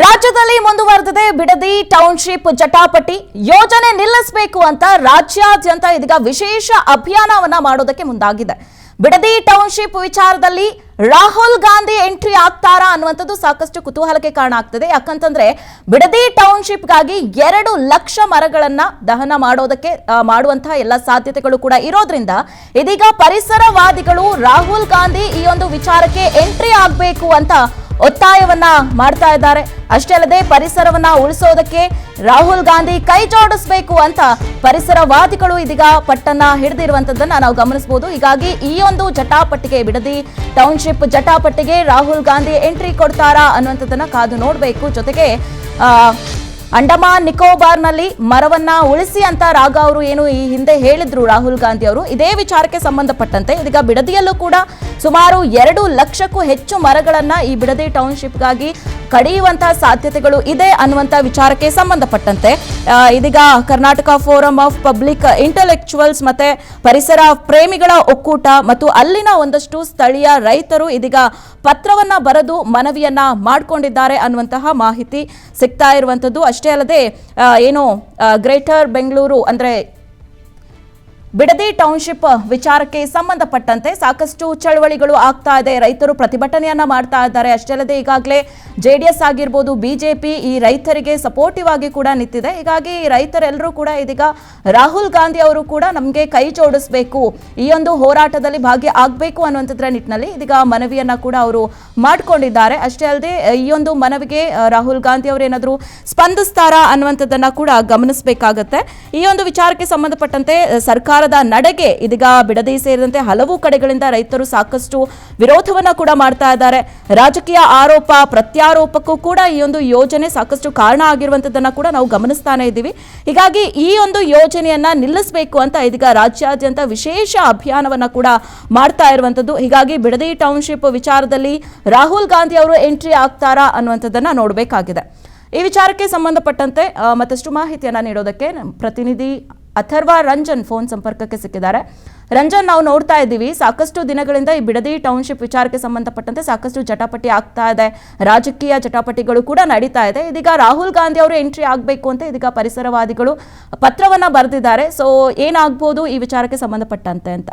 ರಾಜ್ಯದಲ್ಲಿ ಮುಂದುವರೆದಿದೆ ಬಿಡದಿ ಟೌನ್ಶಿಪ್ ಜಟಾಪಟಿ ಯೋಜನೆ ನಿಲ್ಲಿಸಬೇಕು ಅಂತ ರಾಜ್ಯಾದ್ಯಂತ ಇದೀಗ ವಿಶೇಷ ಅಭಿಯಾನವನ್ನ ಮಾಡೋದಕ್ಕೆ ಮುಂದಾಗಿದೆ. ಬಿಡದಿ ಟೌನ್ಶಿಪ್ ವಿಚಾರದಲ್ಲಿ ರಾಹುಲ್ ಗಾಂಧಿ ಎಂಟ್ರಿ ಆಗ್ತಾರಾ ಅನ್ನುವಂಥದ್ದು ಸಾಕಷ್ಟು ಕುತೂಹಲಕ್ಕೆ ಕಾರಣ ಆಗ್ತಿದೆ. ಯಾಕಂತಂದ್ರೆ ಬಿಡದಿ ಟೌನ್ಶಿಪ್ಗಾಗಿ 2 ಲಕ್ಷ ಮರಗಳನ್ನ ದಹನ ಮಾಡುವಂತಹ ಎಲ್ಲ ಸಾಧ್ಯತೆಗಳು ಕೂಡ ಇರೋದ್ರಿಂದ ಇದೀಗ ಪರಿಸರವಾದಿಗಳು ರಾಹುಲ್ ಗಾಂಧಿ ಈ ಒಂದು ವಿಚಾರಕ್ಕೆ ಎಂಟ್ರಿ ಆಗಬೇಕು ಅಂತ ಒತ್ತಾಯವನ್ನ ಮಾಡ್ತಾ ಇದ್ದಾರೆ. ಅಷ್ಟೇ ಅಲ್ಲದೆ ಪರಿಸರವನ್ನ ಉಳಿಸೋದಕ್ಕೆ ರಾಹುಲ್ ಗಾಂಧಿ ಕೈ ಜೋಡಿಸಬೇಕು ಅಂತ ಪರಿಸರವಾದಿಗಳು ಇದೀಗ ಪಟ್ಟನ್ನ ಹಿಡಿದಿರುವಂತದ್ದನ್ನ ನಾವು ಗಮನಿಸಬಹುದು. ಹೀಗಾಗಿ ಈ ಒಂದು ಜಟಾಪಟ್ಟಿಗೆ ಬಿಡದಿ ಟೌನ್ಶಿಪ್ ಜಟಾಪಟ್ಟಿಗೆ ರಾಹುಲ್ ಗಾಂಧಿ ಎಂಟ್ರಿ ಕೊಡ್ತಾರಾ ಅನ್ನುವಂಥದ್ದನ್ನ ಕಾದು ನೋಡಬೇಕು. ಜೊತೆಗೆ ಅಂಡಮಾನ್ ನಿಕೋಬಾರ್ನಲ್ಲಿ ಮರವನ್ನ ಉಳಿಸಿ ಅಂತ ರಾಗ ಅವರು ಏನು ಈ ಹಿಂದೆ ಹೇಳಿದ್ರು ರಾಹುಲ್ ಗಾಂಧಿ ಅವರು. ಇದೇ ವಿಚಾರಕ್ಕೆ ಸಂಬಂಧಪಟ್ಟಂತೆ ಇದೀಗ ಬಿಡದಿಯಲ್ಲೂ ಕೂಡ ಸುಮಾರು 2 ಲಕ್ಷಕ್ಕೂ ಹೆಚ್ಚು ಮರಗಳನ್ನ ಈ ಬಿಡದಿ ಟೌನ್ಶಿಪ್ಗಾಗಿ ಕಡಿಯುವಂತಹ ಸಾಧ್ಯತೆಗಳು ಇದೆ ಅನ್ನುವಂತ ವಿಚಾರಕ್ಕೆ ಸಂಬಂಧಪಟ್ಟಂತೆ ಇದೀಗ Karnataka forum of public intellectuals ಮತ್ತೆ ಪರಿಸರ ಪ್ರೇಮಿಗಳ ಒಕ್ಕೂಟ ಮತ್ತು ಅಲ್ಲಿನ ಒಂದಷ್ಟು ಸ್ಥಳೀಯ ರೈತರು ಇದೀಗ ಪತ್ರವನ್ನ ಬರೆದು ಮನವಿಯನ್ನ ಮಾಡಿಕೊಂಡಿದ್ದಾರೆ ಅನ್ನುವಂತಹ ಮಾಹಿತಿ ಸಿಗ್ತಾ ಇರುವಂತದ್ದು. ಅಷ್ಟೇ ಅಲ್ಲದೆ ಏನು ಗ್ರೇಟರ್ ಬೆಂಗಳೂರು ಅಂದ್ರೆ ಬಿಡದಿ ಟೌನ್ಶಿಪ್ ವಿಚಾರಕ್ಕೆ ಸಂಬಂಧಪಟ್ಟಂತೆ ಸಾಕಷ್ಟು ಚಳವಳಿಗಳು ಆಗ್ತಾ ಇದೆ. ರೈತರು ಪ್ರತಿಭಟನೆಯನ್ನ ಮಾಡ್ತಾ ಇದ್ದಾರೆ. ಅಷ್ಟೇ ಅಲ್ಲದೆ ಈಗಾಗಲೇ ಜೆಡಿಎಸ್ ಆಗಿರ್ಬೋದು ಬಿಜೆಪಿ ಈ ರೈತರಿಗೆ ಸಪೋರ್ಟಿವ್ ಆಗಿ ಕೂಡ ನಿಂತಿದೆ. ಹೀಗಾಗಿ ರೈತರೆಲ್ಲರೂ ಕೂಡ ಇದೀಗ ರಾಹುಲ್ ಗಾಂಧಿ ಅವರು ಕೂಡ ನಮಗೆ ಕೈ ಜೋಡಿಸಬೇಕು, ಈ ಒಂದು ಹೋರಾಟದಲ್ಲಿ ಭಾಗಿ ಆಗಬೇಕು ಅನ್ನುವಂಥದ್ರ ನಿಟ್ಟಿನಲ್ಲಿ ಇದೀಗ ಮನವಿಯನ್ನ ಕೂಡ ಅವರು ಮಾಡಿಕೊಂಡಿದ್ದಾರೆ. ಅಷ್ಟೇ ಅಲ್ಲದೆ ಈ ಒಂದು ಮನವಿಗೆ ರಾಹುಲ್ ಗಾಂಧಿ ಅವರು ಏನಾದರೂ ಸ್ಪಂದಿಸ್ತಾರಾ ಅನ್ನುವಂಥದ್ದನ್ನ ಕೂಡ ಗಮನಿಸಬೇಕಾಗತ್ತೆ. ಈ ಒಂದು ವಿಚಾರಕ್ಕೆ ಸಂಬಂಧಪಟ್ಟಂತೆ ಸರ್ಕಾರ ನಡೆಗೆ ಇದೀಗ ಬಿಡದಿ ಸೇರಿದಂತೆ ಹಲವು ಕಡೆಗಳಿಂದ ರೈತರು ಸಾಕಷ್ಟು ವಿರೋಧವನ್ನ ಕೂಡ ಮಾಡ್ತಾ ಇದ್ದಾರೆ. ರಾಜಕೀಯ ಆರೋಪ ಪ್ರತ್ಯಾರೋಪಕ್ಕೂ ಕೂಡ ಈ ಒಂದು ಯೋಜನೆ ಸಾಕಷ್ಟು ಕಾರಣ ಆಗಿರುವಂತದ್ದನ್ನ ಕೂಡ ನಾವು ಗಮನಿಸ್ತಾನೆ ಇದ್ದೀವಿ. ಹೀಗಾಗಿ ಈ ಒಂದು ಯೋಜನೆಯನ್ನ ನಿಲ್ಲಿಸಬೇಕು ಅಂತ ಇದೀಗ ರಾಜ್ಯಾದ್ಯಂತ ವಿಶೇಷ ಅಭಿಯಾನವನ್ನ ಕೂಡ ಮಾಡ್ತಾ ಇರುವಂತದ್ದು. ಹೀಗಾಗಿ ಬಿಡದಿ ಟೌನ್ಶಿಪ್ ವಿಚಾರದಲ್ಲಿ ರಾಹುಲ್ ಗಾಂಧಿ ಅವರು ಎಂಟ್ರಿ ಆಗ್ತಾರಾ ಅನ್ನುವಂಥದ್ದನ್ನ ನೋಡಬೇಕಾಗಿದೆ. ಈ ವಿಚಾರಕ್ಕೆ ಸಂಬಂಧಪಟ್ಟಂತೆ ಮತ್ತಷ್ಟು ಮಾಹಿತಿಯನ್ನ ನೀಡೋದಕ್ಕೆ ಪ್ರತಿನಿಧಿ ಅಥರ್ವ ರಂಜನ್ ಫೋನ್ ಸಂಪರ್ಕಕ್ಕೆ ಸಿಕ್ಕಿದ್ದಾರೆ. ರಂಜನ್, ನಾವು ನೋಡ್ತಾ ಇದ್ದೀವಿ ಸಾಕಷ್ಟು ದಿನಗಳಿಂದ ಈ ಬಿಡದಿ ಟೌನ್ಶಿಪ್ ವಿಚಾರಕ್ಕೆ ಸಂಬಂಧಪಟ್ಟಂತೆ ಸಾಕಷ್ಟು ಜಟಾಪಟಿ ಆಗ್ತಾ ಇದೆ, ರಾಜಕೀಯ ಜಟಾಪಟಿಗಳು ಕೂಡ ನಡೀತಾ ಇದೆ. ಇದೀಗ ರಾಹುಲ್ ಗಾಂಧಿ ಅವರು ಎಂಟ್ರಿ ಆಗಬೇಕು ಅಂತ ಇದೀಗ ಪರಿಸರವಾದಿಗಳು ಪತ್ರವನ್ನ ಬರೆದಿದ್ದಾರೆ. ಸೊ ಏನಾಗಬಹುದು ಈ ವಿಚಾರಕ್ಕೆ ಸಂಬಂಧಪಟ್ಟಂತೆ ಅಂತ?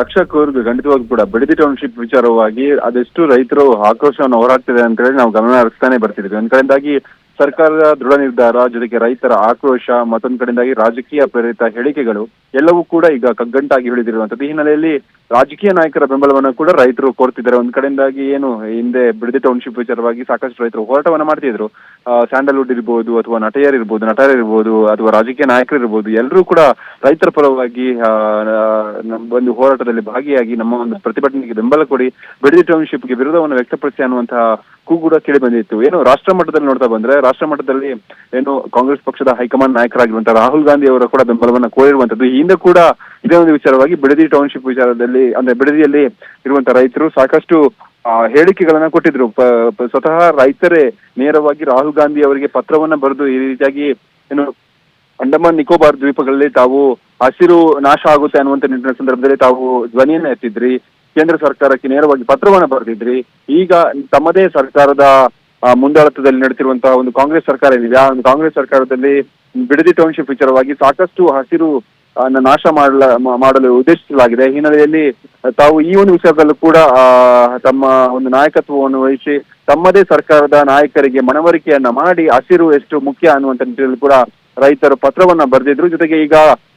ರಕ್ಷಕ್ ಅವ್ರಿಗೆ ಖಂಡಿತವಾಗಿ ಕೂಡ ಬಿಡದಿ ಟೌನ್ಶಿಪ್ ವಿಚಾರವಾಗಿ ಅದೆಷ್ಟು ರೈತರು ಆಕ್ರೋಶವನ್ನು ಹೊರಹಾಕ್ತಿದೆ ಅಂತ ಹೇಳಿ ನಾವು ಗಮನ ಹರಿಸ್ತಾನೆ ಬರ್ತಿದ್ವಿ. ಒಂದ್ ಕಡೆಯಿಂದಾಗಿ ಸರ್ಕಾರದ ದೃಢ ನಿರ್ಧಾರ, ಜೊತೆಗೆ ರೈತರ ಆಕ್ರೋಶ, ಮತ್ತೊಂದ್ ಕಡೆಯಿಂದಾಗಿ ರಾಜಕೀಯ ಪ್ರೇರಿತ ಹೇಳಿಕೆಗಳು ಎಲ್ಲವೂ ಕೂಡ ಈಗ ಕಗ್ಗಂಟಾಗಿ ಹಿಡಿದಿರುವಂತದ್ದು. ಈ ಹಿನ್ನೆಲೆಯಲ್ಲಿ ರಾಜಕೀಯ ನಾಯಕರ ಬೆಂಬಲವನ್ನು ಕೂಡ ರೈತರು ಕೋರ್ತಿದ್ದಾರೆ. ಒಂದ್ ಕಡೆಯಿಂದಾಗಿ ಏನು ಹಿಂದೆ ಬಿಡದಿ ವಿಚಾರವಾಗಿ ಸಾಕಷ್ಟು ರೈತರು ಹೋರಾಟವನ್ನ ಮಾಡ್ತಿದ್ರು. ಸ್ಯಾಂಡಲ್ವುಡ್ ಇರ್ಬೋದು ಅಥವಾ ನಟರಿರ್ಬೋದು ಅಥವಾ ರಾಜಕೀಯ ನಾಯಕರು ಇರ್ಬೋದು, ಎಲ್ಲರೂ ಕೂಡ ರೈತರ ಪರವಾಗಿ ಒಂದು ಹೋರಾಟದಲ್ಲಿ ಭಾಗಿಯಾಗಿ ನಮ್ಮ ಒಂದು ಪ್ರತಿಭಟನೆಗೆ ಬೆಂಬಲ ಕೊಡಿ, ಬಿಡದಿ ಟೌನ್ಶಿಪ್ಗೆ ವಿರೋಧವನ್ನು ವ್ಯಕ್ತಪಡಿಸಿ ಅನ್ನುವಂತಹ ಕೂಗು ಕೂಡ ಕೇಳಿ ಬಂದಿತ್ತು. ಏನು ರಾಷ್ಟ್ರ ಮಟ್ಟದಲ್ಲಿ ನೋಡ್ತಾ ಬಂದ್ರೆ ರಾಷ್ಟ್ರ ಮಟ್ಟದಲ್ಲಿ ಏನು ಕಾಂಗ್ರೆಸ್ ಪಕ್ಷದ ಹೈಕಮಾಂಡ್ ನಾಯಕರಾಗಿರುವಂತಹ ರಾಹುಲ್ ಗಾಂಧಿ ಅವರ ಕೂಡ ಬೆಂಬಲವನ್ನ ಕೋರಿರುವಂತದ್ದು. ಹಿಂದೆ ಕೂಡ ಇದೇ ಒಂದು ವಿಚಾರವಾಗಿ ಬಿಡದಿ ಟೌನ್ಶಿಪ್ ವಿಚಾರದಲ್ಲಿ ಅಂದ್ರೆ ಬಿಡದಿಯಲ್ಲಿ ಇರುವಂತಹ ರೈತರು ಸಾಕಷ್ಟು ಹೇಳಿಕೆಗಳನ್ನ ಕೊಟ್ಟಿದ್ರು. ಸ್ವತಃ ರೈತರೇ ನೇರವಾಗಿ ರಾಹುಲ್ ಗಾಂಧಿ ಅವರಿಗೆ ಪತ್ರವನ್ನ ಬರೆದು ಈ ರೀತಿಯಾಗಿ ಏನು ಅಂಡಮಾನ್ ನಿಕೋಬಾರ್ ದ್ವೀಪಗಳಲ್ಲಿ ತಾವು ಹಸಿರು ನಾಶ ಆಗುತ್ತೆ ಅನ್ನುವಂತ ನಿಟ್ಟಿನ ಸಂದರ್ಭದಲ್ಲಿ ತಾವು ಧ್ವನಿಯನ್ನ ಎತ್ತಿದ್ರಿ, ಕೇಂದ್ರ ಸರ್ಕಾರಕ್ಕೆ ನೇರವಾಗಿ ಪತ್ರವನ್ನ ಬರೆದಿದ್ರಿ. ಈಗ ತಮ್ಮದೇ ಸರ್ಕಾರದ ಮುಂದಾಳತ್ವದಲ್ಲಿ ನಡೆಸಿರುವಂತಹ ಒಂದು ಕಾಂಗ್ರೆಸ್ ಸರ್ಕಾರ ಏನಿದೆ, ಆ ಕಾಂಗ್ರೆಸ್ ಸರ್ಕಾರದಲ್ಲಿ ಬಿಡದಿ ಟೌನ್ಶಿಪ್ ವಿಚಾರವಾಗಿ ಸಾಕಷ್ಟು ಹಸಿರು ನಾಶ ಮಾಡಲು ಉದ್ದೇಶಿಸಲಾಗಿದೆ. ಹಿನ್ನೆಲೆಯಲ್ಲಿ ತಾವು ಈ ಒಂದು ವಿಚಾರದಲ್ಲೂ ಕೂಡ ತಮ್ಮ ಒಂದು ನಾಯಕತ್ವವನ್ನು ವಹಿಸಿ ತಮ್ಮದೇ ಸರ್ಕಾರದ ನಾಯಕರಿಗೆ ಮನವರಿಕೆಯನ್ನ ಮಾಡಿ ಹಸಿರು ಎಷ್ಟು ಮುಖ್ಯ ಅನ್ನುವಂತ ನಿಟ್ಟಿನಲ್ಲಿ ಕೂಡ ರೈತರು ಪತ್ರವನ್ನ ಬರೆದಿದ್ರು. ಜೊತೆಗೆ ಈಗ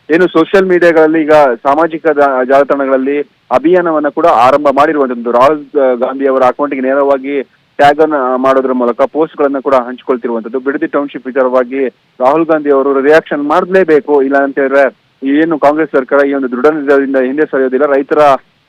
ಏನು ಸೋಷಿಯಲ್ ಮೀಡಿಯಾಗಳಲ್ಲಿ ಈಗ ಸಾಮಾಜಿಕ ಜಾಲತಾಣಗಳಲ್ಲಿ ಅಭಿಯಾನವನ್ನ ಕೂಡ ಆರಂಭ ಮಾಡಿರುವಂತದ್ದು. ರಾಹುಲ್ ಗಾಂಧಿ ಅವರ ಅಕೌಂಟ್ಗೆ ನೇರವಾಗಿ ಟ್ಯಾಗ್ ಅನ್ನ ಮಾಡೋದ್ರ ಮೂಲಕ ಪೋಸ್ಟ್ ಗಳನ್ನ ಕೂಡ ಹಂಚಿಕೊಳ್ತಿರುವಂತದ್ದು. ಬಿಡದಿ ಟೌನ್ಶಿಪ್ ವಿಚಾರವಾಗಿ ರಾಹುಲ್ ಗಾಂಧಿ ಅವರು ರಿಯಾಕ್ಷನ್ ಮಾಡಲೇಬೇಕು, ಇಲ್ಲ ಅಂತ ಹೇಳಿದ್ರೆ ಏನು ಕಾಂಗ್ರೆಸ್ ಸರ್ಕಾರ ಈ ಒಂದು ದೃಢ ನಿರ್ಧಾರದಿಂದ ಹಿಂದೆ ಸರಿಯೋದಿಲ್ಲ, ರೈತರ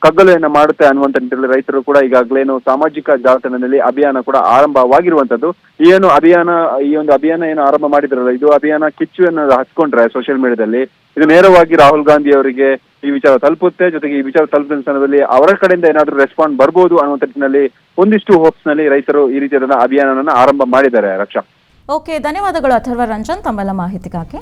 ಕಗ್ಗಲೆಯನ್ನ ಮಾಡುತ್ತೆ ಅನ್ನುವಂತ ನಿಟ್ಟಿನಲ್ಲಿ ರೈತರು ಕೂಡ ಈಗಾಗಲೇನು ಸಾಮಾಜಿಕ ಜಾಲತಾಣದಲ್ಲಿ ಅಭಿಯಾನ ಕೂಡ ಆರಂಭವಾಗಿರುವಂತದ್ದು. ಈ ಒಂದು ಅಭಿಯಾನ ಏನು ಆರಂಭ ಮಾಡಿದ್ರಲ್ಲ, ಇದು ಅಭಿಯಾನ ಕಿಚ್ಚುವನ್ನು ಹಚ್ಕೊಂಡ್ರೆ ಸೋಷಿಯಲ್ ಮೀಡಿಯಾದಲ್ಲಿ ಇದು ನೇರವಾಗಿ ರಾಹುಲ್ ಗಾಂಧಿ ಅವರಿಗೆ ಈ ವಿಚಾರ ತಲುಪುತ್ತೆ. ಜೊತೆಗೆ ಈ ವಿಚಾರ ತಲುಪಿದ ಸ್ಥಾನದಲ್ಲಿ ಅವರ ಕಡೆಯಿಂದ ಏನಾದ್ರೂ ರೆಸ್ಪಾಂಡ್ ಬರ್ಬೋದು ಅನ್ನುವಂತ ನಿಟ್ಟಿನಲ್ಲಿ ಒಂದಿಷ್ಟು ಹೋಪ್ಸ್ ನಲ್ಲಿ ರೈತರು ಈ ರೀತಿಯಾದ ಅಭಿಯಾನವನ್ನ ಆರಂಭ ಮಾಡಿದ್ದಾರೆ. ರಕ್ಷಾ, ಓಕೆ, ಧನ್ಯವಾದಗಳು ಅಥರ್ವ ರಂಜನ್ ತಮ್ಮೆಲ್ಲ ಮಾಹಿತಿಗಾಗಿ.